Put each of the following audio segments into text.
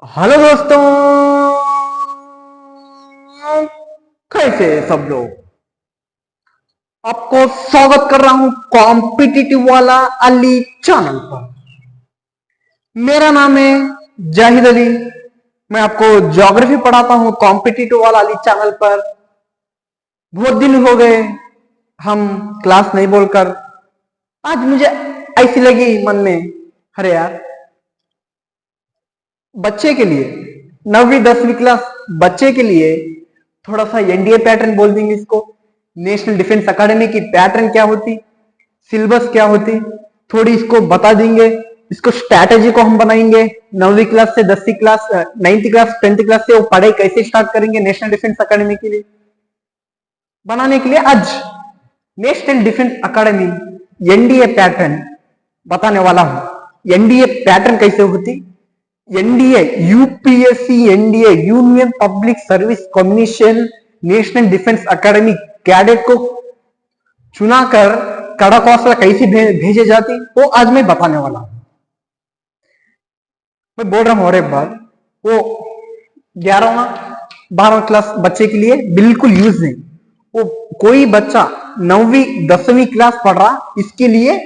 Hello दोस्तों, कैसे सब लोग। आपको स्वागत कर रहा हूं कॉम्पिटिटिव वाला अली चैनल पर। मेरा नाम है जाहिद अली। मैं आपको ज्योग्राफी पढ़ाता हूं कॉम्पिटिटिव वाला अली चैनल पर। बहुत दिन हो गए हम क्लास नहीं बोलकर। आज मुझे ऐसी लगी मन में, अरे यार, बच्चे के लिए 9वीं 10वीं क्लास बच्चे के लिए थोड़ा सा एनडीए पैटर्न बोल देंगे इसको। नेशनल डिफेंस एकेडमी की पैटर्न क्या होती, सिलेबस क्या होती, थोड़ी इसको बता देंगे। इसको स्ट्रैटेजी को हम बनाएंगे। 9वीं क्लास से 10वीं class, 9th class 10th class से वो पढ़ाई कैसे स्टार्ट करेंगे नेशनल डिफेंस एकेडमी के लिए बनाने के लिए आज national defence academy NDA pattern बताने वाला हूं। एनडीए पैटर्न कैसे होती, NDA UPSC NDA union public service commission national defence academy cadet को चुनाकर कड़ा कौशल कैसे भेजे जाती वो आज मैं बताने वाला हूं। मैं बोल रहा हूं और एक बार, वो 11वां 12वां क्लास बच्चे के लिए बिल्कुल यूज नहीं। वो कोई बच्चा 9वीं 10वीं क्लास पढ़ रहा, इसके लिए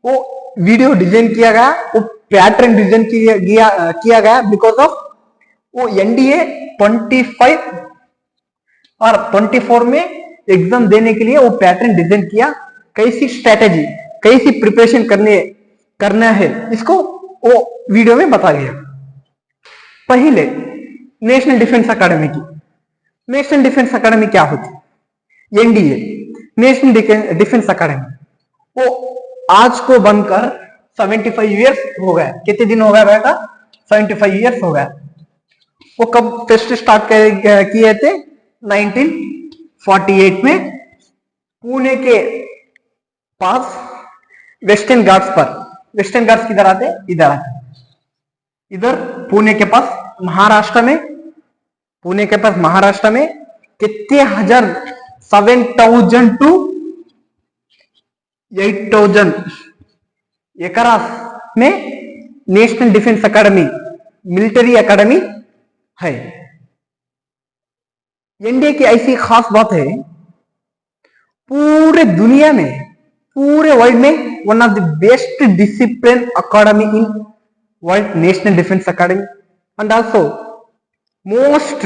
वो वीडियो डिजाइन किया गया, वो पैटर्न डिजाइन किया गया बिकॉज ऑफ वो एनडीए 25 और 24 में एग्जाम देने के लिए वो पैटर्न डिजाइन किया। कैसी स्ट्रेटेजी, कैसी प्रिपरेशन करना है, इसको वो वीडियो में बता गया। पहले नेशनल डिफेंस एकेडमी की, नेशनल डिफेंस एकेडमी क्या होती, एनडीए नेशनल डिफेंस एकेडमी वो आज को बनकर 75 ईयर्स हो गए। कितने दिन हो गया बेटा? 75 ईयर्स हो गया। वो कब टेस्ट स्टार्ट किए थे? 1948 में पुणे के पास वेस्टर्न घाट्स पर। वेस्टर्न घाट्स किधर आते? इधर आते, इधर पुणे के पास महाराष्ट्र में। पुणे के पास महाराष्ट्र में कितने हजार, 7,000 to 8,000 एकरास में national defence academy military academy है। एनडीए की ऐसी खास बात है, पूरे दुनिया में, पूरे वर्ल्ड में one of the best discipline academy in world national defence academy and also most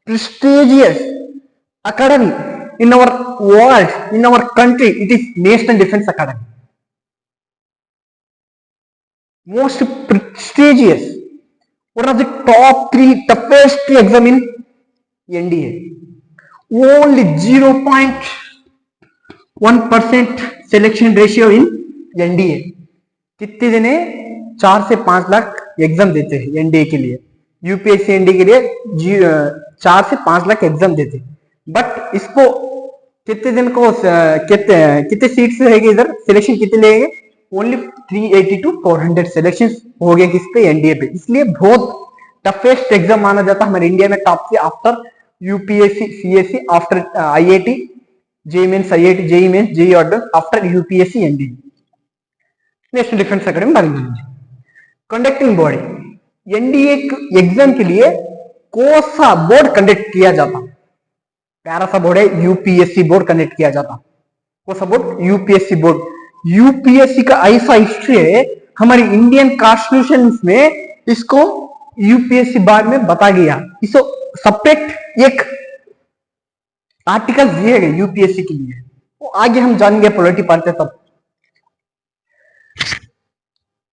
prestigious academy in our world, in our country, it is National Defense Academy. Most prestigious, one of the top 3 toughest exam in NDA. Only 0.1% selection ratio in NDA. कितने दिन 4 से 5 lakh exam देते हैं NDA के लिए। UPSC NDA के लिए 4 से 5 लाख एग्जाम देते, बट इसको कितने दिन को कितने सीट्स रहेगी, इधर सिलेक्शन कितने लेंगे? ओनली 380 to 400 सिलेक्शन हो गए किस पे? एनडीए पे। इसलिए बहुत टफेस्ट एग्जाम माना जाता है हमारे इंडिया में, टॉप से after UPSC CSC, after IIT JEE mains, IIT JEE mains, JEE order, after UPSC NDA national defence academy बनी। कंडक्टिंग बॉडी, एनडीए एग्जाम के लिए कौन सा बोर्ड कंडक्ट किया जाता? प्यारा सा बोर्ड है, यूपीएससी बोर्ड कंडक्ट किया जाता। कौन सा बोर्ड? UPSC board. यूपीएससी का ऐसा हिस्ट्री है हमारी इंडियन कॉन्स्टिट्यूशन में, इसको यूपीएससी बाद में बता गया। इसको सेपरेट एक आर्टिकल दिए गए यूपीएससी के लिए, वो आगे हम जानेंगे पॉलिटी पढ़ते तब।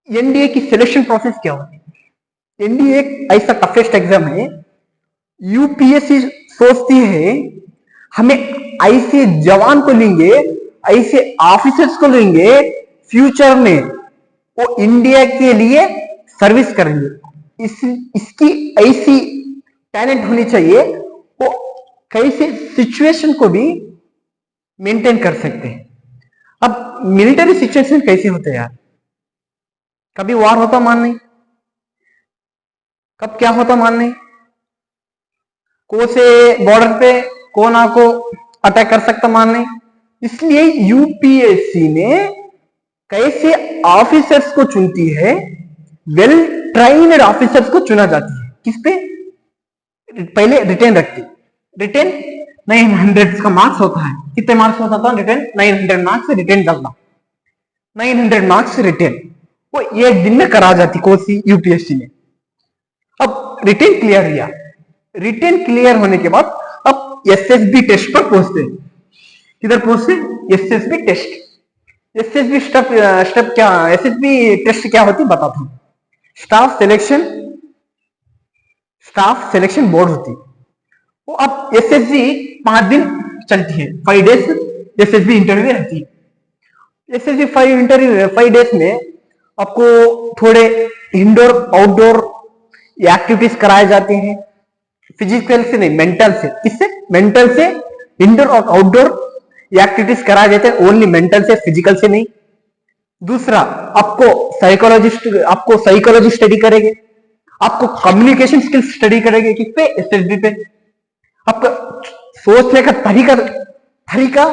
एनडीए की सिलेक्शन प्रोसेस क्या होती है? एनडीए एक ऐसा टफेस्ट एग्जाम है, यूपीएससी सोचती है हमें ऐसे जवान को लेंगे, ऐसे ऑफिसर्स को लेंगे, फ्यूचर में वो इंडिया के लिए सर्विस करेंगे। इसकी ऐसी टैलेंट होनी चाहिए, वो कैसे सिचुएशन को भी मेंटेन कर सकते हैं। अब मिलिट्री सिचुएशन कैसे होते हैं यार? कभी वार होता मान नहीं, कब क्या होता मान नहीं, को से बॉर्डर पे कौन आपको अटैक कर सकता मान नहीं। इसलिए यूपीएससी ने कैसे ऑफिसर्स को चुनती है, वेल ट्रेन्ड ऑफिसर्स को चुना जाती है। किस पे? पहले रिटेन रखती, रिटेन 900 का मार्क्स होता है। कितने मार्क्स होता था रिटेन? 900 मार्क्स से रिटेन करना, 900 मार्क्स रिटेन वो एक दिन में करा जाती कोसी यूपीएससी में। अब रिटेन क्लियर किया, रिटेन क्लियर होने के बाद अब एसएसबी टेस्ट पर पहुंचते हैं। किधर पहुंचते? SSB test. एसएसबी स्टेप क्या, एसएसबी टेस्ट क्या होती बताता हूं। स्टाफ सिलेक्शन बोर्ड होती वो। अब एसएसबी 5 दिन चलती है, 5 डेज एसएसबी इंटरव्यू रहती है। एसएसबी 5 डेज में आपको थोड़े इंडोर आउटडोर एक्टिविटीज कराए जाते हैं, फिजिकल से नहीं मेंटल से। किससे? मेंटल से। इंडोर और आउटडोर एक्टिविटीज कराए जाते हैं, ओनली मेंटल से, फिजिकल से नहीं। दूसरा, आपको साइकोलॉजी स्टडी करेंगे, आपको कम्युनिकेशन स्किल्स स्टडी करेंगे। किस पे? एसएसबी पे। आपका सोचने का तरीका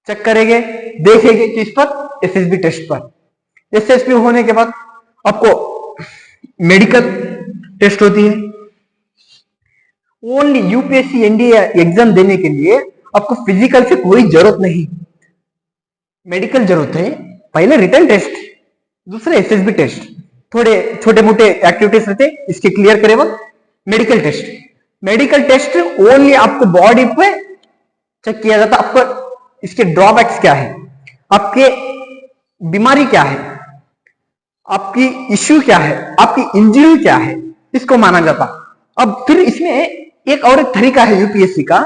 चेक करेंगे, देखेंगे। किस पर? एसएसबी टेस्ट पर। एसएसबी होने के बाद आपको मेडिकल टेस्ट होती है। ओनली यूपीएससी एनडीए एग्जाम देने के लिए आपको फिजिकल से कोई जरूरत नहीं, मेडिकल जरूरत है। पहले रिटन टेस्ट, दूसरे एसएसबी टेस्ट, थोड़े छोटे मोटे एक्टिविटीज रहते, इसके क्लियर करे वक्त medical test. Medical test only आपको बॉडी पे चेक किया जाता, आपको इसके ड्रॉबैक्स क्या है, आपके बीमारी क्या है, आपकी इश्यू क्या है, आपकी इंजरी क्या है, इसको माना जाता। अब फिर इसमें एक और एक तरीका है यूपीएससी का।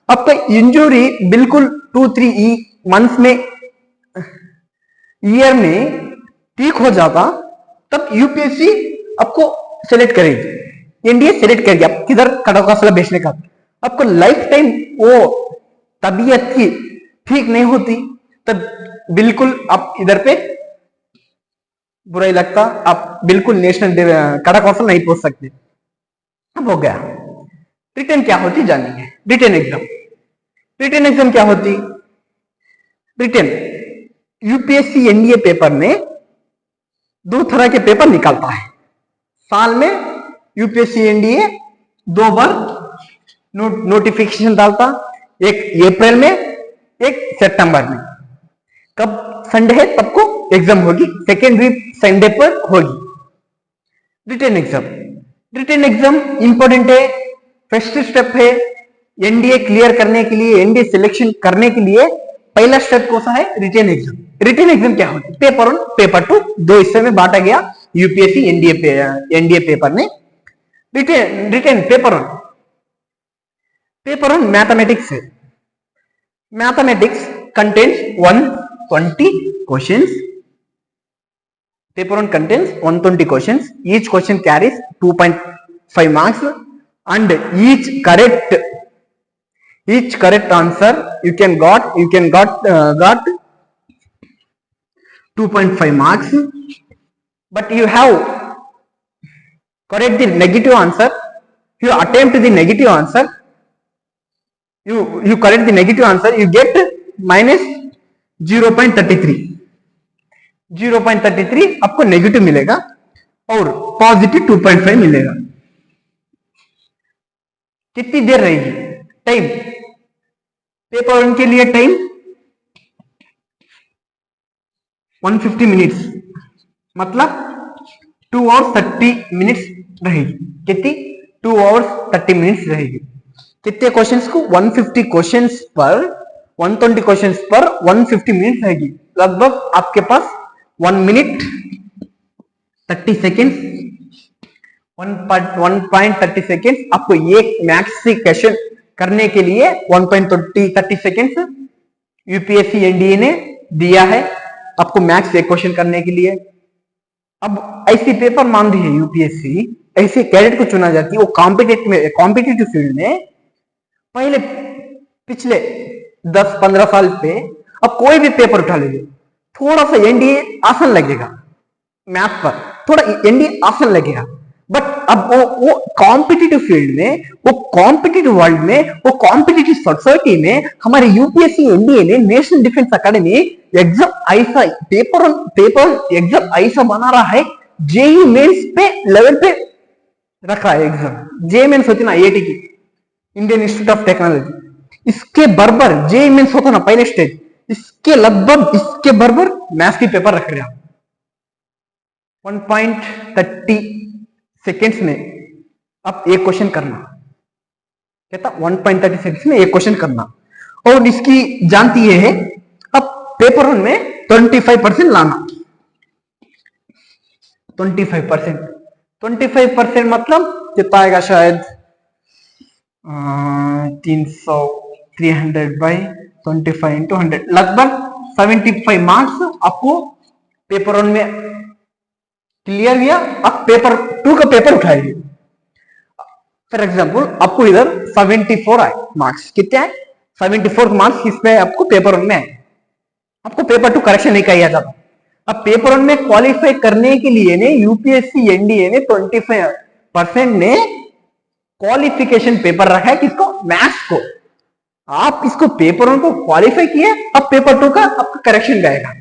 आपका इंजरी बिल्कुल 2-3 मंथ्स में, ईयर में ठीक हो जाता, तब यूपीएससी आपको सेलेक्ट करेगी, एनडीए सेलेक्ट करेगी आप किधर कड़कवासला भेजने का। आपको लाइफ टाइम वो तबीयत की ठीक नहीं होती, तब बिल्कुल आप इधर पे बुरा ही लगता, आप बिल्कुल नेशनल कड़कवासला नहीं पहुंच सकते। अब हो गया। रिटन क्या होती जानेंगे। रिटन एग्जाम, रिटन एग्जाम क्या होती? रिटन यूपीएससी एनडीए पेपर में 2 तरह के पेपर निकालता है साल में। यूपीएससी एनडीए 2 बार नोटिफिकेशन डालता, एक अप्रैल में, एक सितंबर में। कब संडे है तब को एग्जाम होगी, सेकेंड वीक संडे पर होगी written exam. Written exam important है, फर्स्ट स्टेप है एनडीए क्लियर करने के लिए, एनडीए सिलेक्शन करने के लिए। पहला स्टेप कौन सा है? Written exam. रिटन एग्जाम क्या होती है? पेपर 1, पेपर 2, 2 हिस्से में बांटा गया यूपीएससी एनडीए पेपर ने। रिटन पेपर 1 मैथमेटिक्स है। Mathematics contains 120 questions. Paper 1 contains 120 questions. Each question carries 2.5 marks, and each correct answer you can got 2.5 marks. But you have correct the negative answer. You attempt the negative answer. You correct the negative answer. You get minus 0.33. 0.33 आपको negative मिलेगा और positive 2.5 मिलेगा। कितनी देर रहेगी time? Paper 1 के लिए time 150 minutes, मतलब 2 hours 30 minutes रहेगी। कितनी? 2 hours 30 मिनट्स रहेगी। कितने क्वेश्चंस को? 150 क्वेश्चंस पर 120 क्वेश्चंस पर 150 मिनट रहेगी। लगभग आपके पास 1 minute 30 seconds, 1.30 seconds आपको ये मैथ्स से क्वेश्चन करने के लिए 1.30 seconds यूपीएससी एनडीए ने दिया है आपको मैथ्स से क्वेश्चन करने के लिए। अब ऐसी पेपर मान रही है यूपीएससी, ऐसे कैडेट को चुना जाती है वो कॉम्पिटिटिव फील्ड में। पहले पिछले 10-15 साल पे अब कोई भी पेपर उठा लीजिए, थोड़ा सा एनडीए आसान लगेगा, मैथ पर थोड़ा एनडीए आसान लगेगा। बट अब वो कॉम्पिटिटिव फील्ड में, वो कॉम्पिटिटिव वर्ल्ड में, वो कॉम्पिटिटिव सोसाइटी में हमारे यूपीएससी एनडीए ने नेशनल डिफेंस अकेडमी एग्जाम ऐसा पेपर एग्जाम ऐसा बना रहा है, जेई मेंस पे लेवल पे रखा है एग्जाम जे मेन्स होती ना आईआईटी की, इंडियन इंस्टीट्यूट ऑफ टेक्नोलॉजी, इसके बराबर जे मेन्स होता ना पहले स्टेज, इसके लगभग इसके बराबर मैथ्स की पेपर रख रहे हैं 1.30 सेकेंड्स में अब एक क्वेश्चन करना, कहता 1.30 सेकेंड्स में एक क्वेश्चन करना, और इसकी जानती ये है अब पेपर वन में 25% लाना, 25% मतलब कितना आएगा शायद 300 बाई 25 इंटू 100, लगभग 75 मार्क्स आपको पेपर वन में क्लियर किया। अब पेपर टू का पेपर उठाएंगे, फॉर एग्जाम्पल आपको इधर 74 आए मार्क्स, कितने आए 74 मार्क्स इसमें आपको पेपर वन में आए, आपको पेपर टू करेक्शन नहीं किया जाता। अब पेपर वन में क्वालिफाई करने के लिए ने यूपीएससी एनडीए ने 25% ने क्वालिफिकेशन पेपर रखा है किसको, मैथ्स को। आप इसको पेपर वन को क्वालिफाई किए, अब पेपर टू का आपका करेक्शन गएगा।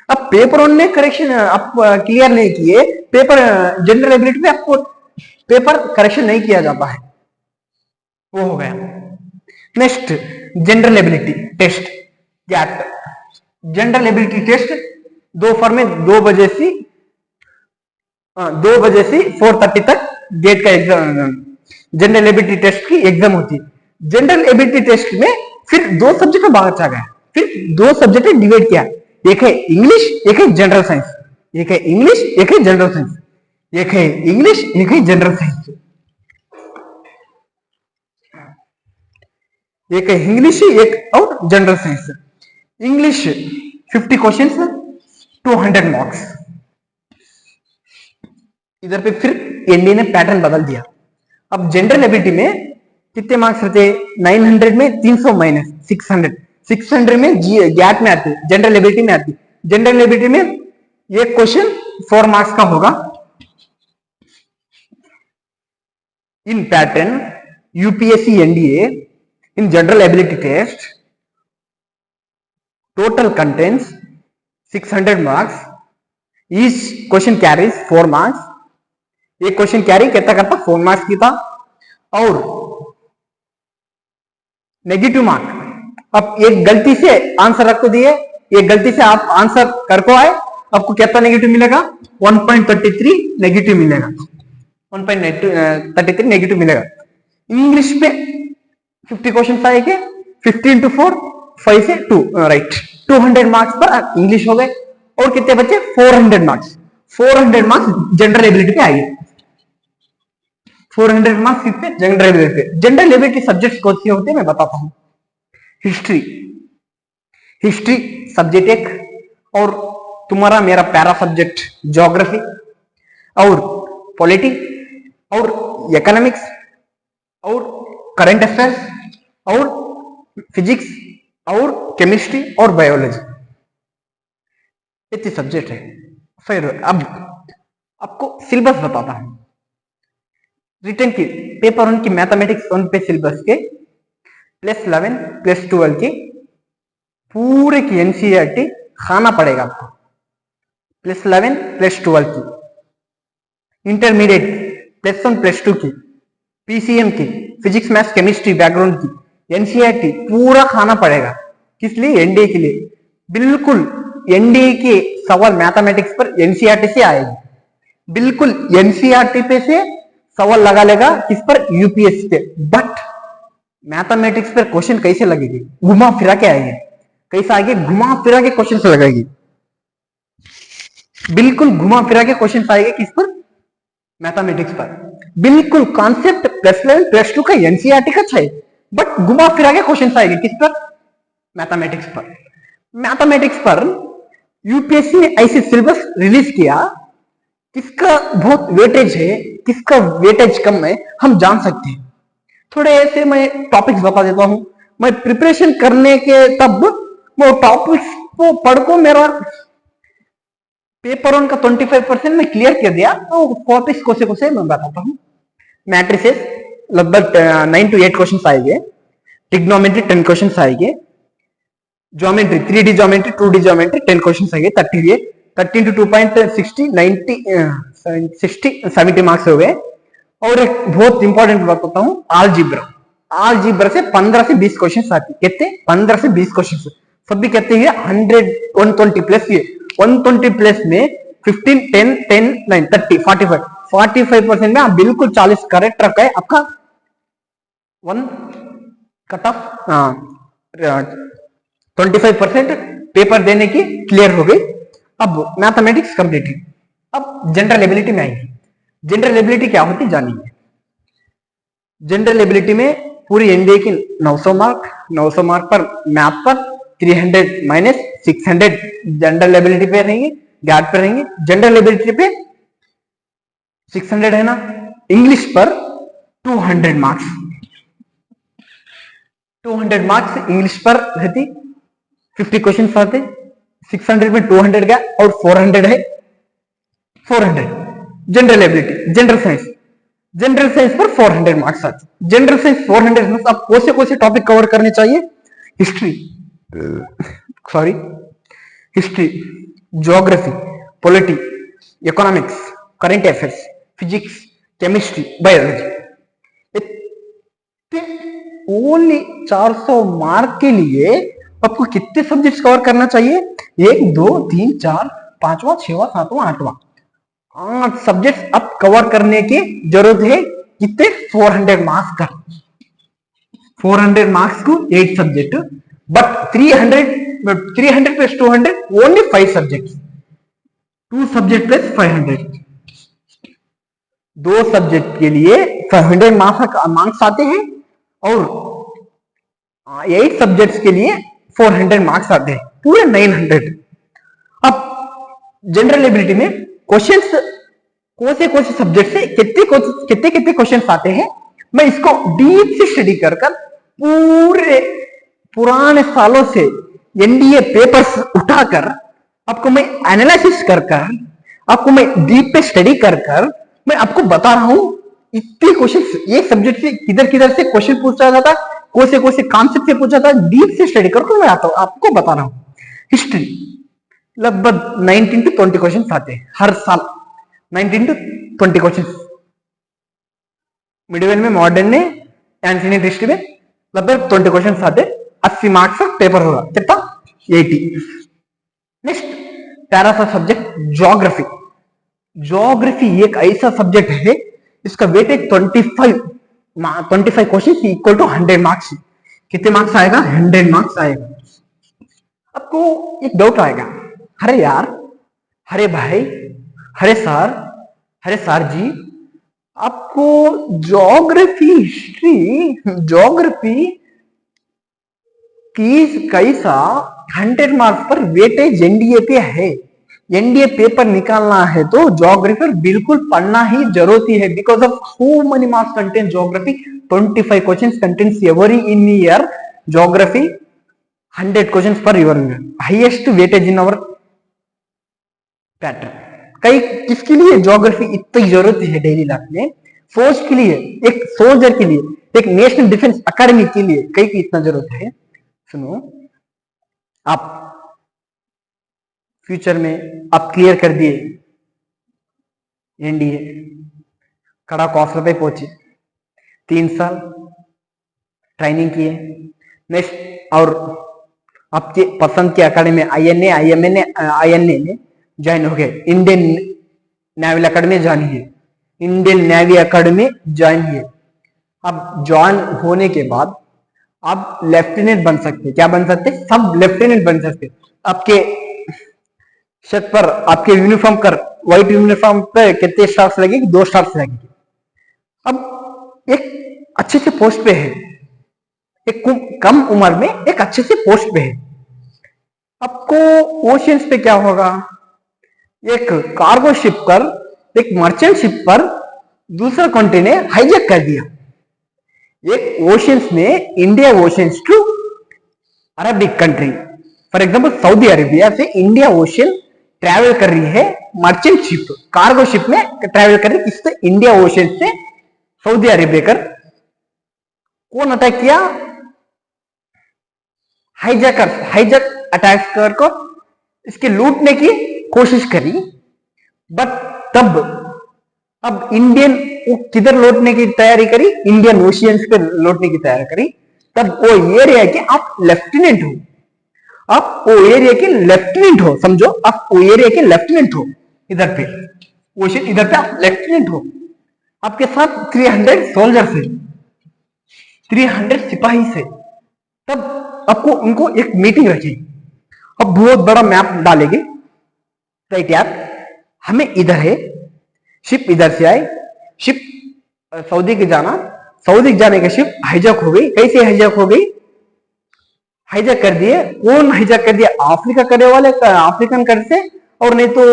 अब पेपर वन में करेक्शन आप क्लियर नहीं किए, पेपर जनरल एबिलिटी में आपको पेपर करेक्शन नहीं किया जाता है, वो हो गया। Next general ability test, GAT general ability test दोपहर में 2 बजे से 4:30 तक गेट का एग्जाम, जनरल एबिलिटी टेस्ट की एग्जाम होती है। जनरल एबिलिटी टेस्ट में फिर 2 सब्जेक्ट में बांटा गया, फिर 2 सब्जेक्ट में डिवाइड किया, एक है इंग्लिश एक है जनरल साइंस, एक है इंग्लिश एक है जनरल साइंस, एक है इंग्लिश एक है जनरल साइंस, एक है इंग्लिश एक और general science. English 50 questions 200 marks. इधर पे फिर एनडीए ने पैटर्न बदल दिया। अब जनरल एबिलिटी में कितने मार्क्स रहते, 900 में 300 माइनस 600 में गैट में आती, जनरल एबिलिटी में आती। जनरल एबिलिटी में एक क्वेश्चन 4 मार्क्स का होगा। In pattern UPSC NDA in general ability test total contains 600 marks, each question carries 4 marks, एक क्वेश्चन कैरी कितना करता 4 मार्क्स की था। और नेगेटिव मार्क, अब एक गलती से आंसर आपको दिए, एक गलती से आप आंसर कर को आए, आपको कितना नेगेटिव मिलेगा 1.33 नेगेटिव मिलेगा, 1.33 नेगेटिव मिलेगा। इंग्लिश पे 50 क्वेश्चन आएंगे, 50 into 4 5 से 2 राइट 200 मार्क्स पर इंग्लिश हो गए। और कितने बच्चे 400 मार्क्स, 400 मार्क्स जनरल एबिलिटी पे आएंगे, 400 मार्क्स किस पे जनरल एबिलिटी पे। जनरल एबिलिटी सब्जेक्ट्स कौन से होते हैं मैं बताता हूं। हिस्ट्री, हिस्ट्री सब्जेक्ट एक, और तुम्हारा मेरा पैरा सब्जेक्ट ज्योग्राफी और पॉलिटी और इकोनॉमिक्स और करंट अफेयर्स और फिजिक्स और केमिस्ट्री और बायोलॉजी, इतने सब्जेक्ट है। फिर अब आपको सिलेबस बताता हूं। रिटर्न की पेपर 1 की मैथमेटिक्स 1 पे सिलेबस के +11 +12 की पूरे की एनसीईआरटी खाना पड़ेगा आपको, +11 +12 की। इंटरमीडिएट +1 +2 की, पीसीएम की, फिजिक्स मैथ्स केमिस्ट्री बैकग्राउंड की एनसीईआरटी पूरा खाना पड़ेगा। किस लिए, एनडीए के लिए। बिल्कुल एनडीए के सवाल मैथमेटिक्स पर एनसीईआरटी से आएगी, बिल्कुल एनसीईआरटी पे से सवाल लगा लेगा किस पर, यूपीएससी पे। बट मैथमेटिक्स पर क्वेश्चन कैसे लगेगी, घुमा फिरा के आएंगे, कैसे आएंगे, घुमा फिरा के क्वेश्चन से लगेगी, बिल्कुल घुमा फिरा के क्वेश्चन आएंगे किस पर, मैथमेटिक्स पर। बिल्कुल कॉन्सेप्ट +11 +2 का एनसीईआरटी का है, बट घुमा फिरा के क्वेश्चन आएंगे किस पर, मैथमेटिक्स पर। मैथमेटिक्स पर यूपीएससी ने ऐसे सिलेबस रिलीज किया, किसका बहुत वेटेज है किसका वेटेज कम है हम जान सकते हैं। थोड़े ऐसे मैं टॉपिक्स बता देता हूं। मैं प्रिपरेशन करने के तब वो टॉपिक्स को पढ़ को मेरा पेपर 1 का 25% में क्लियर कर दिया। तो टॉपिक्स कौन से मैं बताता हूं। मैट्रिसेस लगभग 9 to 8 क्वेश्चन आएंगे, ट्रिग्नोमेट्री 10 क्वेश्चन आएंगे, geometry 3D geometry 2D geometry 10 question आएंगे, 30 into 2.60 90 60 70 मार्क्स हो गए। और एक बहुत इंपॉर्टेंट बात बताता हूं, अलजेब्रा। अलजेब्रा से 15 से 20 क्वेश्चन आते, कितने? 15 से 20 क्वेश्चन। सभी कहते हैं 100 120 प्लस, ये 120 प्लस में 15 10 10 9 30 45% में आप बिल्कुल 40 करेक्ट रखा है, आपका 1 कट ऑफ 25% पेपर देने की क्लियर हो गई। अब मैथमेटिक्स कंप्लीटेड। अब जनरल एबिलिटी में आएंगे। जनरल एबिलिटी क्या होती है जानिए। जनरल एबिलिटी में पूरी एनडीए की 900 मार्क पर मैथ पर 300 माइनस 600 जनरल एबिलिटी पे रहेंगे, गैट पे रहेंगे। जनरल एबिलिटी पे 600 है ना, इंग्लिश पर 200 मार्क्स, 200 मार्क्स इंग्लिश पर रहती, 50 क्वेश्चन आते, 600 में 200 का और 400 है 400। जनरल एबिलिटी, जनरल साइंस पर 400 मार्क्स आते। जनरल साइंस 400 में आप कौन से टॉपिक कवर करने चाहिए? History, sorry history, geography, polity, economics, current affairs, physics, chemistry, biology. Only 400 mark के लिए आपको कितने सब्जेक्ट्स कवर करना चाहिए? 1 2 3 4 5वां 6वां 7वां 8वां 8 सब्जेक्ट्स अब कवर करने की जरूरत है। कितने? 400 मार्क्स का, 400 मार्क्स को 8 subject, but 300 plus 200 only 5 subjects, 2 subject plus 500, 2 subject के लिए 500 मार्क्स आते हैं और 8 सब्जेक्ट्स के लिए 400 मार्क्स आते हैं, पूरे 900। अब जनरल एबिलिटी में क्वेश्चंस कौन से सब्जेक्ट से कितने क्वेश्चंस आते हैं, मैं इसको डीप से स्टडी कर पूरे पुराने सालों से एनडीए पेपर्स उठाकर आपको मैं एनालिसिस कर आपको मैं डीप पे स्टडी कर मैं आपको बता रहा हूं इतने क्वेश्चन एक सब्जेक्ट से किधर से क्वेश्चन पूछा जाता, कौन से कॉन्सेप्ट से पूछा जाता, डीप से स्टडी कर मैं आता हूं, आपको बता रहा हूं। हिस्ट्री लगभग 19 to 20 क्वेश्चन आते हैं हर साल, 19 to 20 क्वेश्चन। मिडिवल में, मॉडर्न में, एंशिएंट हिस्ट्री में लगभग 20 क्वेश्चन आते, 80 मार्क्स का पेपर होगा, कितना? 80। नेक्स्ट प्यारा सा सब्जेक्ट ज्योग्राफी। ज्योग्राफी एक ऐसा सब्जेक्ट है इसका weightage 25 question equal to 100 marks. कितने मार्क्स आएगा? 100 मार्क्स आएगा। आपको एक डाउट आएगा, अरे यार, अरे भाई, अरे सर जी, आपको ज्योग्राफी की कैसा 100 मार्क्स पर वेटेज एनडीए पे है? एनडीए पेपर निकालना है तो ज्योग्राफी बिल्कुल पढ़ना ही जरूरी है, because of how many marks contain geography? 25 questions contains every in year. Geography 100 questions per year, highest weightage in our pattern. किसके लिए ज्योग्राफी इतनी जरूरत है डेली लाइफ में? फौज के लिए, एक सोल्जर के लिए, एक नेशनल डिफेंस अकेडमी के लिए कई की इतना जरूरत है। सुनो, आप फ्यूचर में आप क्लियर कर दिए एनडीए, कड़ा ऑफर पे पहुंचे, 3 साल ट्रेनिंग किए, नेक्स्ट और आपके पसंद के अकेडमी आईएनए में ज्वाइन हो गए, इंडियन नेवल अकेडमी ज्वाइन किए, इंडियन नेवी अकेडमी ज्वाइन किए। अब ज्वाइन होने के बाद आप लेफ्टिनेंट बन सकते, क्या बन सकते? सब लेफ्टिनेंट बन सकते। आपके शर्ट पर, आपके यूनिफॉर्म पर, व्हाइट यूनिफॉर्म पर कितने स्टार्स लगेगी? 2 स्टार्स लगेगी। अब एक अच्छे से पोस्ट पे है, एक कम उम्र में एक अच्छे से पोस्ट पे है। आपको ओशियंस पे क्या होगा? एक कार्गो शिप पर, एक मर्चेंट शिप पर दूसरा कंट्री ने हाईजैक कर दिया। एक ओशियंस में, India oceans to Arabic country, for example Saudi Arabia से इंडिया ओशियन ट्रैवल कर रही है, मर्चेंट शिप, कार्गो शिप में ट्रैवल कर रही है, किससे? इंडिया ओशियन से सऊदी अरेबिया कर। कौन अटैक किया? हाईजैक अटैक कर इसके लूटने की कोशिश करी, बट तब अब इंडियन वो किधर लौटने की तैयारी करी, इंडियन ओशियंस पे लौटने की तैयारी करी। तब वो एरिया के आप लेफ्टिनेंट हो, आप वो एरिया के लेफ्टिनेंट हो, समझो आप वो एरिया के लेफ्टिनेंट हो, इधर पे ओशन, इधर पे आप लेफ्टिनेंट हो, आपके साथ 300 सोल्जर से, 300 सिपाही से। तब आपको उनको एक मीटिंग रखी, अब बहुत बड़ा मैप डालेंगे, राइट यार, हमें इधर है, शिप इधर से आई, शिप सऊदी के जाना, सऊदी जाने का शिप हाईजैक हो गई। कैसे हाईजैक हो गई, हाईजैक कर दिए, कौन हाईजैक कर दिया, अफ्रीका करे वाले, अफ्रीकन कंट्री से, और नहीं तो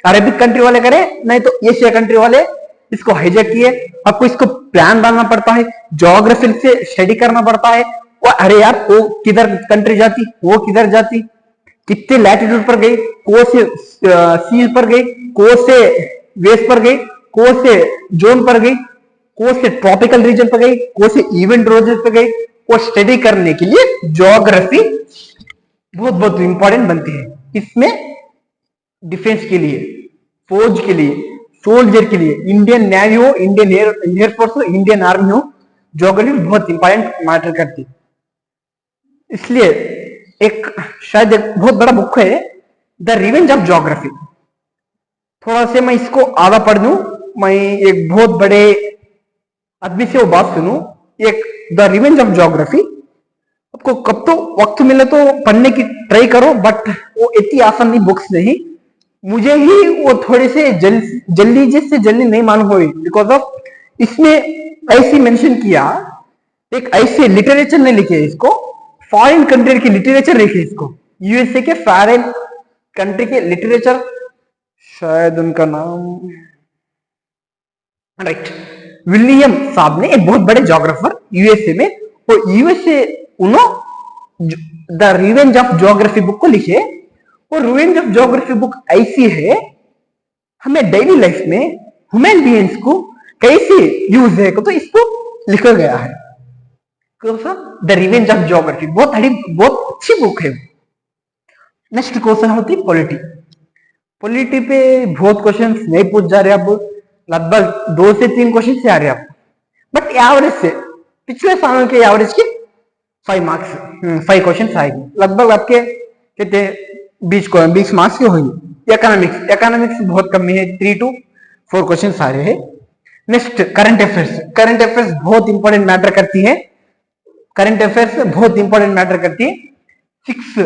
अरेबिक कंट्री वाले करे, नहीं तो एशिया कंट्री वाले इसको हाईजैक किए। आपको इसको प्लान बनाना पड़ता है, ज्योग्राफी से स्टडी करना पड़ता है, वो अरे यार वो किधर कंट्री जाती, वो किधर जाती, कितने लैटिट्यूड पर गई, को से सी पर गई, को से वेस्ट पर गई, को से जोन पर गई, को से ट्रॉपिकल रीजन पर गई, को से इवेंट रीजन पर गई। वो स्टडी करने के लिए ज्योग्राफी बहुत बहुत इंपॉर्टेंट बनती है। इसमें डिफेंस के लिए, फौज के लिए, सोल्जर के लिए, इंडियन नेवी हो, इंडियन एयरफोर्स हो, इंडियन आर्मी हो, ज्योग्राफी बहुत इंपॉर्टेंट मैटर करती है। इसलिए एक शायद एक बहुत बड़ा बुक है द रिवेंज ऑफ ज्योग्राफी। थोड़ा से मैं इसको आधा पढ़ दूं, मैं एक बहुत बड़े आदमी से वो बात सुनूं, एक द रिवेंज ऑफ ज्योग्राफी। आपको कब तो वक्त मिले तो पढ़ने की ट्राई करो, बट वो इतनी आसान नहीं बुक्स नहीं, मुझे ही वो थोड़े से जल्दी नहीं मालूम हुई, बिकॉज ऑफ इसमें ऐसी मेंशन किया, एक ऐसे लिटरेचर ने लिखे इसको, फॉरेन कंट्री के लिटरेचर लिखे इसको, यूएसए के फॉरेन कंट्री के लिटरेचर, शायद उनका नाम राइट विलियम साहब ने, एक बहुत बड़े ज्योग्राफर यूएसए में, वो यूएसए उन्होंने the revenge of geography book को लिखे। और रिवेंज ऑफ ज्योग्राफी बुक ऐसी है, हमें डेली लाइफ में ह्यूमन बीइंग्स को कैसे यूज है तो इसको लिखा गया है। द रिवेंज ऑफ ज्योग्राफी बहुत अच्छी बुक है। नेक्स्ट क्वेश्चन होती है पॉलिटी। पॉलिटी पे बहुत क्वेश्चन नहीं पूछ जा रहे, अब लगभग 2 से 3 क्वेश्चन से आ रहे आप, बट एवरेज से पिछले सालों के एवरेज के 5 मार्क्स 5 क्वेश्चन आएंगे, लगभग आपके कहते 20 मार्क्स के होंगे। इकोनॉमिक्स बहुत कम है, 3 to 4 क्वेश्चन आ रहे हैं। नेक्स्ट करंट अफेयर्स बहुत इंपॉर्टेंट मैटर करती है, करंट अफेयर्स बहुत इंपॉर्टेंट मैटर करती है। 6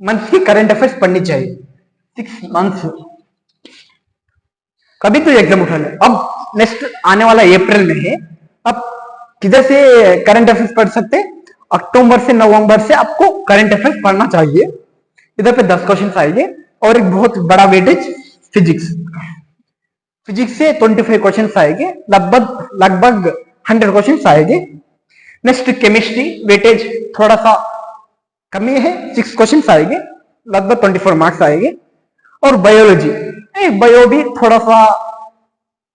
मंथ्स की करंट अफेयर्स पढ़नी चाहिए, 6 मंथ्स, कभी तो एग्जाम उठा ले। अब नेक्स्ट आने वाला अप्रैल में है, अब किधर से करंट अफेयर्स पढ़ सकते हैं, अक्टूबर से नवंबर से आपको करंट अफेयर्स पढ़ना चाहिए। इधर पे 10 क्वेश्चन आएंगे, और एक बहुत बड़ा वेटेज फिजिक्स से 25 क्वेश्चन आएंगे, लगभग 100 क्वेश्चन आएंगे। नेक्स्ट केमिस्ट्री वेटेज थोड़ा सा कमी है, 6 क्वेश्चन आएंगे, लगभग 24 मार्क्स आएंगे। और बायो भी थोड़ा सा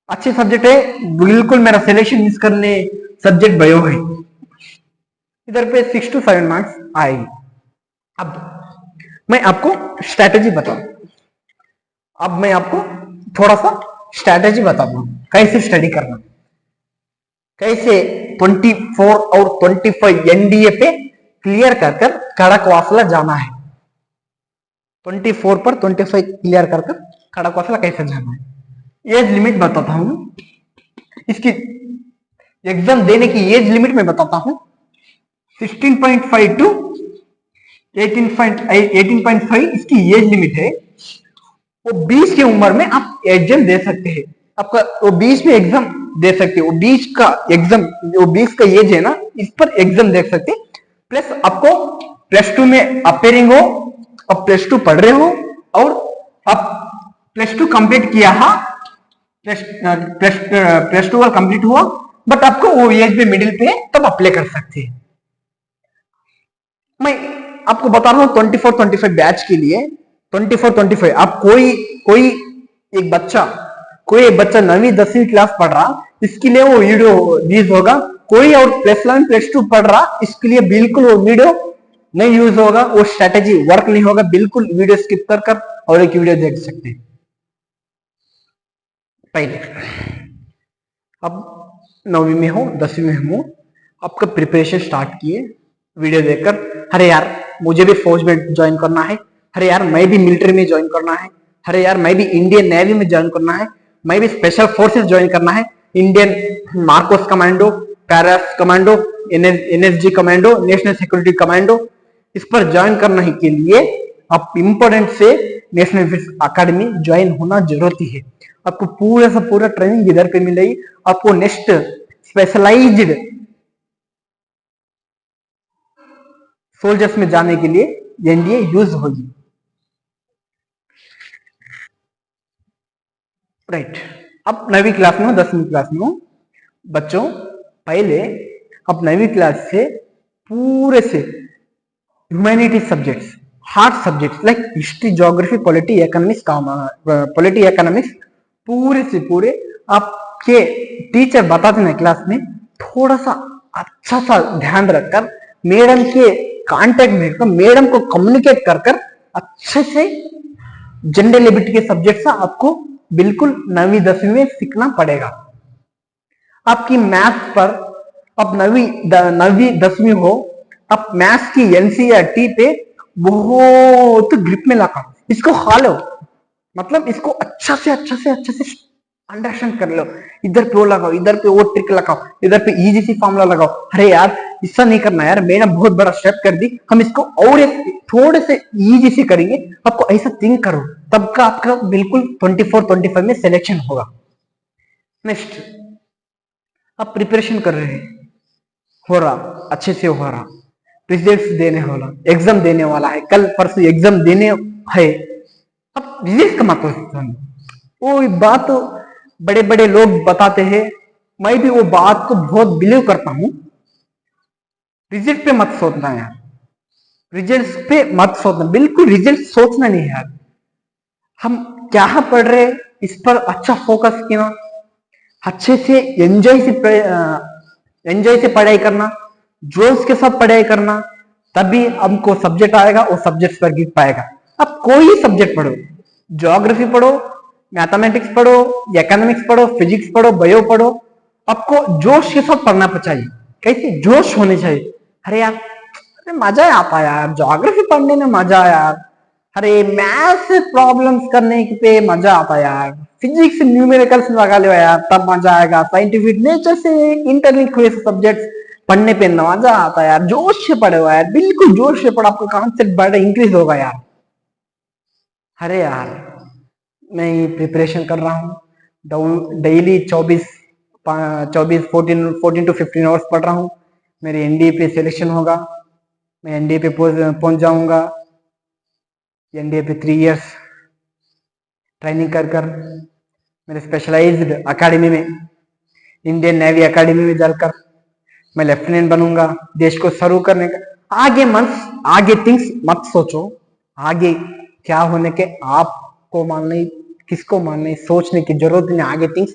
अच्छे सब्जेक्ट है, बिल्कुल मेरा सिलेक्शन मिस करने सब्जेक्ट बायो है, इधर पे 6 to 7 मार्क्स आएगी। अब मैं आपको स्ट्रैटेजी बताऊं, अब मैं आपको थोड़ा सा स्ट्रैटेजी बताऊंगा कैसे स्टडी करना, कैसे 24 और 25 एनडीए पे क्लियर कर खड़कवासला जाना है। 24 पर 25 क्लियर कर खड़कवासला कैसे जाना है, एज लिमिट बताता हूं, इसकी एग्जाम देने की एज लिमिट में बताता हूं, 16.5 to 18.5 इसकी एज लिमिट है। वो 20 की उम्र में आप एग्जाम दे सकते हैं, आपका वो 20 में एग्जाम दे सकते हो, 20 का एग्जाम, जो 20 का एज है ना, इस पर एग्जाम दे सकते हैं। प्लस आपको +2 में अपेयरिंग हो, अब +2 पढ़ रहे हो, और आप +2 कंप्लीट किया, +2 कंप्लीट हुआ, बट आपको वो एज पे मिडिल पे तब अप्लाई कर सकते हैं। मैं आपको बता रहा हूं 24-25 बैच के लिए, 24-25 आप कोई एक बच्चा 9वीं 10वीं क्लास पढ़ रहा, इसके लिए वो वीडियो यूज होगा। कोई और +1 +2 पढ़ रहा, इसके लिए बिल्कुल वो वीडियो नहीं यूज होगा, वो स्ट्रेटेजी वर्क नहीं होगा, बिल्कुल वीडियो स्किप कर और एक वीडियो देख सकते हैं। पहले अब 9वीं में हो 10वीं में हो, आपका प्रिपरेशन स्टार्ट किए वीडियो देखकर, अरे यार मुझे भी फौज में ज्वाइन करना है, अरे यार मैं भी मिलिट्री में ज्वाइन करना है, अरे यार मैं भी इंडियन नेवी में ज्वाइन करना है, मैं भी स्पेशल फोर्सेस ज्वाइन करना है, Indian Marcos commando, Paris commando, NSG commando, national security commando, इस पर ज्वाइन करने के लिए आप इंपोर्टेंट से नेशनल डिफेंस अकेडमी ज्वाइन होना जरूरी है। आपको पूरा सा पूरा ट्रेनिंग इधर पे मिलेगी, आपको नेक्स्ट स्पेशलाइज्ड सोल्जर्स में जाने के लिए एनडीए यूज होगी। राइट, अब 9वीं क्लास में हो 10वीं क्लास में हो बच्चों, पहले अब 9वीं क्लास से पूरे से humanity subjects, hard subjects like history, geography, polity, economics पूरे से पूरे आपके टीचर बताते हैं क्लास में, थोड़ा सा अच्छा सा ध्यान रखकर मैडम के कांटेक्ट में मैडम को कम्युनिकेट कर कर अच्छे से जनरल एबिलिटी के सब्जेक्ट आपको बिल्कुल 9वीं 10वीं में सीखना पड़ेगा। आपकी मैथ्स पर अब 9वीं 10वीं हो, अब मैथ्स की एनसीईआरटी पे बहुत ग्रिप में लाकर इसको खा लो, मतलब इसको अच्छा से अंडरस्टैंड कर लो, इधर पे वो लगाओ, इधर पे वो ट्रिक लगाओ, इधर पे इजी सी फॉर्मूला लगाओ, अरे यार ऐसा नहीं करना यार, मैंने बहुत बड़ा स्टेप कर दी, हम इसको और एक थोड़े से इजी से करेंगे, आपको ऐसा थिंक करो, तब का आपका बिल्कुल 24-25 में सिलेक्शन होगा। नेक्स्ट, आप प्रिपरेशन कर रहे हैं, हो रहा अच्छे से हो रहा, रिजल्ट्स देने वाला, एग्जाम देने वाला है, कल परसों एग्जाम देने है, अब रिजल्ट का मतलब वो बात तो बड़े बड़े लोग बताते हैं, मैं भी वो बात को बहुत बिलीव करता हूं। रिजल्ट पे मत सोचना यार, रिजल्ट पे मत सोचना, बिल्कुल रिजल्ट सोचना नहीं यार, हम क्या पढ़ रहे इस पर अच्छा फोकस किया, अच्छे से एंजॉय से पढ़ाई करना, जोश के साथ पढ़ाई करना, तभी हमको सब्जेक्ट आएगा और सब्जेक्ट पर गिर पाएगा। अब कोई सब्जेक्ट पढ़ो, ज्योग्राफी पढ़ो, मैथमेटिक्स पढ़ो, इकोनॉमिक्स पढ़ो, फिजिक्स पढ़ो, बायो पढ़ो, आपको जोश के साथ पढ़ना चाहिए। कैसे जोश होने चाहिए, अरे यार अरे मजा आता यार, ज्योग्राफी पढ़ने में मजा आया यार, अरे मैथ्स प्रॉब्लम्स करने पे मजा आता यार, फिजिक्स न्यूमेरिकल्स लगा लो यार तब मजा आएगा, साइंटिफिक नेचर से इंटरलिंक हुए सब्जेक्ट्स पढ़ने पे मजा आता यार, जोश से पढ़े हुआ यार, बिल्कुल जोश से पढ़ो, आपका कॉन्सेप्ट बड़ा इंक्रीज होगा यार। अरे यार मैं प्रिपरेशन कर रहा हूँ डेली 14 टू 15 आवर्स पढ़ रहा हूँ, मेरे एनडीए पे सिलेक्शन होगा, मैं एनडीए पे पहुंच जाऊंगा, एनडीए पे 3 इयर्स ट्रेनिंग कर कर मेरे स्पेशलाइज्ड अकेडमी में, इंडियन नेवी अकेडमी में जाकर मैं लेफ्टिनेंट बनूंगा, देश को सर्व करने का। आगे थिंग्स मत सोचो, आगे क्या होने के आपको मानने, किसको मानने, सोचने की जरूरत नहीं, आगे थिंग्स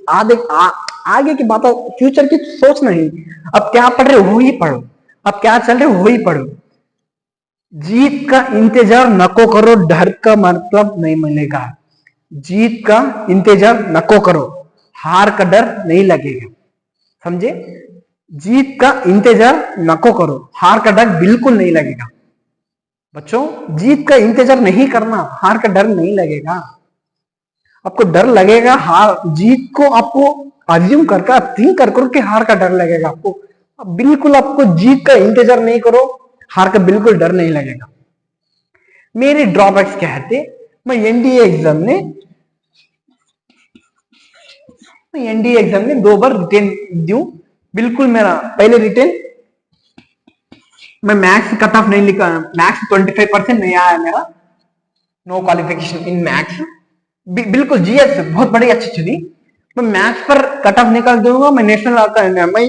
आगे की बात, फ्यूचर की सोच नहीं, अब क्या पढ़ रहे हो वही पढ़ो, अब क्या चल रहे हो वही पढ़ो, जीत का इंतजार नको करो, डर का मतलब नहीं मिलेगा, जीत का इंतजार नको करो, हार का डर नहीं लगेगा, समझे, जीत का इंतजार नको करो, हार का डर बिल्कुल नहीं लगेगा। बच्चों जीत का इंतजार नहीं करना, हार का डर नहीं लगेगा, आपको डर लगेगा, हार जीत को आपको अज्यूम करके थिंक कर करो कि हार का डर लगेगा आपको, बिल्कुल आपको जीत का इंतजार नहीं करो, हार का बिल्कुल डर नहीं लगेगा। मेरे ड्रॉबैक्स क्या है, मैं एनडीए एग्जाम में 2 बार रिटेन दूं, बिल्कुल मेरा पहले रिटेन मैं मैथ्स कट ऑफ नहीं लिखा, मैथ्स 25% नहीं आया मेरा, नो क्वालिफिकेशन इन मैथ्स, बिल्कुल जीएस बहुत बड़ी अच्छी चली, मैं मैथ्स पर कट ऑफ निकाल दूंगा, मैं नेशनल मैं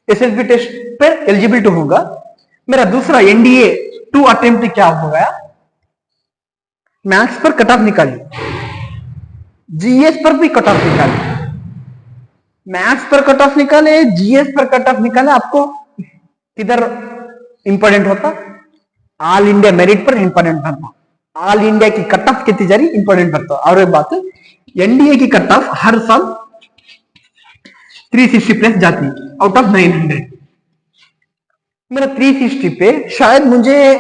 एसएसबी टेस्ट पर एलिजिबल टू होगा। मेरा दूसरा एनडीए 2 अटेम्प्ट क्या हो गया, मैथ्स पर कट ऑफ निकाली, जीएस पर भी कट ऑफ निकाली, मैथ्स पर कट ऑफ निकाले, जीएस पर कट ऑफ निकाले, आपको किधर इंपॉर्टेंट होता, ऑल इंडिया मेरिट पर इंपॉर्टेंट बनता, ऑल इंडिया की कट ऑफ कितनी जा रही इंपॉर्टेंट बनता। और एक बात एनडीए की कट ऑफ हर साल 360 प्लस जाती आउट ऑफ 900। मेरा 360 पे शायद मुझे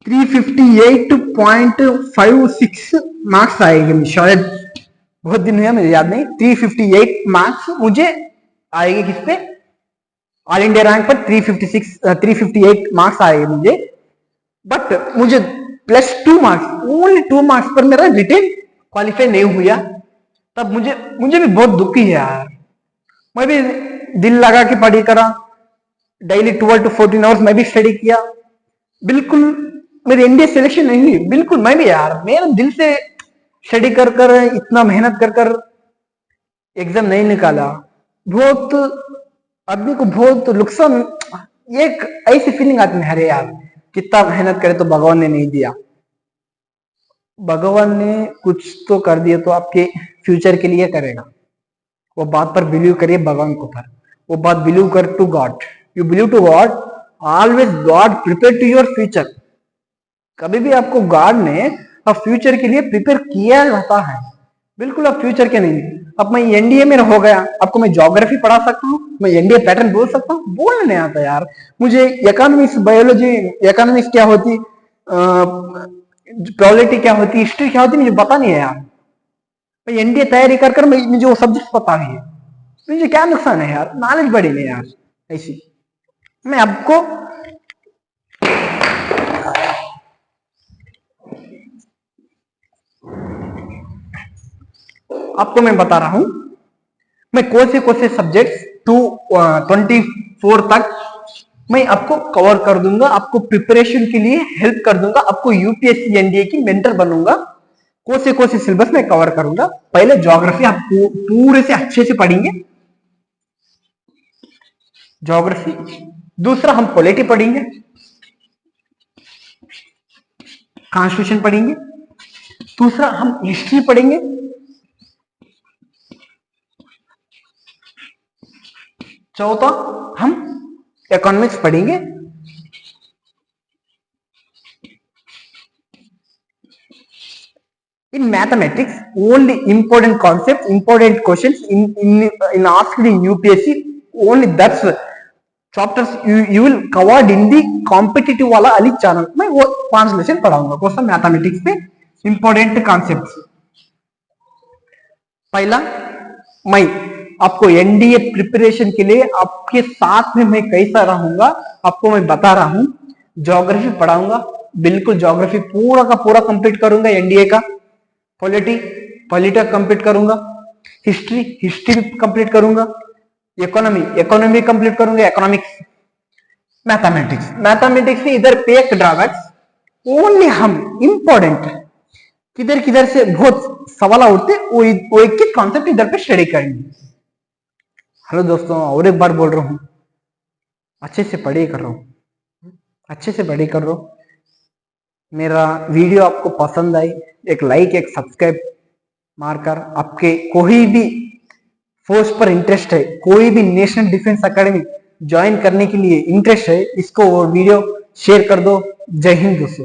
358.56 मार्क्स आएंगे शायद, बहुत दिन हुआ मुझे याद नहीं। 358 मार्क्स मुझे आएंगे किस पे, ऑल इंडिया रैंक पर 358 मार्क्स आएंगे मुझे। बट मुझे +2 मार्क्स, ओनली 2 मार्क्स पर मेरा रिटेन क्वालिफाई नहीं हुआ। तब मुझे भी बहुत दुखी है यार। मैं भी दिल लगा के पढ़ी करा, डेली 12 to 14 आवर्स मैं भी स्टडी किया। बिल्कुल मेरी एनडीए सिलेक्शन नहीं हुई, बिल्कुल मैं भी यार मेरा दिल से स्टडी कर कर इतना मेहनत कर कर एग्जाम नहीं निकाला। बहुत आदमी को बहुत नुकसान, एक ऐसी फीलिंग आती है, अरे यार कितना मेहनत करे तो भगवान ने नहीं दिया। भगवान ने कुछ तो कर दिया तो आपके फ्यूचर के लिए करेगा। वो बात पर बिलीव करिए, भगवान को पर वो बात बिलीव कर to God. You believe to God, always God prepare to your future. कभी भी आपको गॉड ने फ्यूचर के लिए प्रिपेयर किया रहता है। बिल्कुल आप फ्यूचर के नहीं। अब मैं एनडीए में हो गया, आपको मैं ज्योग्राफी पढ़ा सकता हूँ, मैं एनडीए पैटर्न बोल सकता हूँ, बोलने नहीं आता यार मुझे। इकोनॉमिक्स, बायोलॉजी, इकोनॉमिक्स क्या होती, पॉलिटी क्या होती, हिस्ट्री क्या होती, मुझे पता नहीं है यार। मैं एनडीए तैयारी कर कर मुझे वो सब्जेक्ट पता नहीं है, मुझे क्या नुकसान है यार, नॉलेज बढ़ी नहीं यार। ऐसी मैं आपको मैं बता रहा हूं, मैं कौन से सब्जेक्ट्स 24 तक मैं आपको कवर कर दूंगा, आपको प्रिपरेशन के लिए हेल्प कर दूंगा, आपको यूपीएससी एनडीए की मेंटर बनूंगा। कौन से सिलेबस में कवर करूंगा। पहले ज्योग्राफी आप पूरे से अच्छे से पढ़ेंगे, ज्योग्राफी। दूसरा हम पॉलिटी पढ़ेंगे, कॉन्स्टिट्यूशन पढ़ेंगे। दूसरा हम हिस्ट्री पढ़ेंगे। चौथा हम इकोनॉमिक्स पढ़ेंगे। In mathematics, only important concepts, important questions in asked in UPSC, only that's chapters you will covered in the competitive वाला अलग चैनल। मैं वो 5 लेसन पढ़ाऊंगा कौन सा मैथमेटिक्स पे इंपॉर्टेंट कॉन्सेप्ट्स। पहला, मैं आपको एनडीए प्रिपरेशन के लिए आपके साथ में मैं कैसा रहूंगा आपको मैं बता रहा हूं। ज्योग्राफी पढ़ाऊंगा, बिल्कुल ज्योग्राफी पूरा का पूरा कंप्लीट करूंगा एनडीए का। पॉलिटी कंप्लीट करूंगा, हिस्ट्री कंप्लीट करूंगा, इकोनॉमी कंप्लीट करूंगा, इकोनॉमिक्स, मैथमेटिक्स में इधर पे एक ड्रॉबैक्स, ओनली हम इंपॉर्टेंट किधर किधर से बहुत सवाल उठते वो एक एक कॉन्सेप्ट इधर पे स्टडी करेंगे। हेलो दोस्तों, और एक बार बोल रहा हूं, अच्छे से पढ़ाई कर रहा हूं, अच्छे से पढ़ाई कर रहा हूं। मेरा वीडियो आपको पसंद आई, एक लाइक एक सब्सक्राइब मारकर, आपके कोई भी फोर्स पर इंटरेस्ट है, कोई भी नेशनल डिफेंस एकेडमी ज्वाइन करने के लिए इंटरेस्ट है, इसको वीडियो शेयर कर दो। जय हिंद दोस्तों।